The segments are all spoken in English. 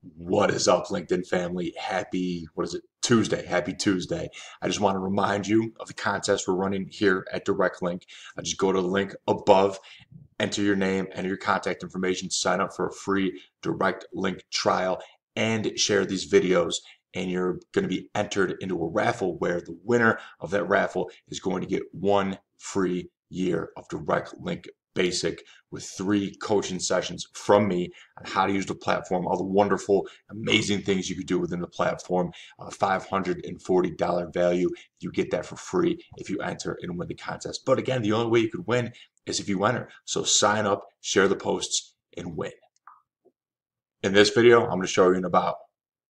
What is up, LinkedIn family? Happy, what is it? Tuesday. Happy Tuesday. I just want to remind you of the contest we're running here at Direct Link. I just go to the link above, enter your name, enter your contact information, sign up for a free Direct Link trial, and share these videos. And you're going to be entered into a raffle where the winner of that raffle is going to get 1 free year of Direct Link Basic with 3 coaching sessions from me on how to use the platform, all the wonderful, amazing things you could do within the platform. $540 value. You get that for free if you enter and win the contest. But again, the only way you could win is if you enter. So sign up, share the posts, and win. In this video, I'm going to show you in about,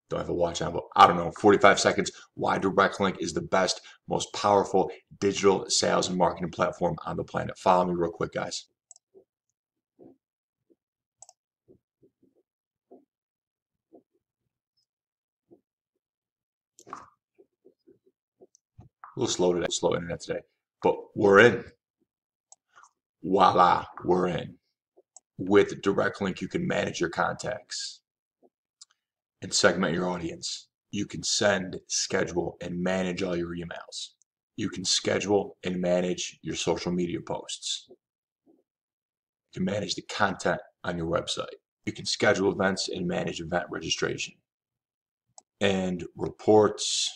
don't have to watch on, but I don't know, 45 seconds, why Direct Link is the best, most powerful digital sales and marketing platform on the planet. Follow me real quick, guys. A little slow today, slow internet today, but we're in. Voila, we're in. With Direct Link, you can manage your contacts and segment your audience. You can send, schedule, and manage all your emails. You can schedule and manage your social media posts. You can manage the content on your website. You can schedule events and manage event registration. And reports,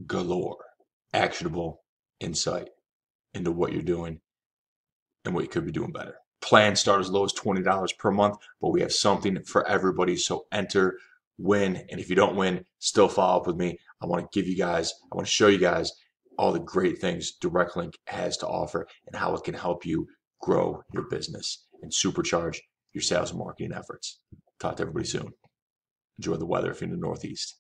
galore. Actionable insight into what you're doing and what you could be doing better. Plans start as low as $20 per month, but we have something for everybody. So enter, win, and if you don't win, still follow up with me. I want to show you guys all the great things Direct Link has to offer and how it can help you grow your business and supercharge your sales and marketing efforts. Talk to everybody soon. Enjoy the weather if you're in the Northeast.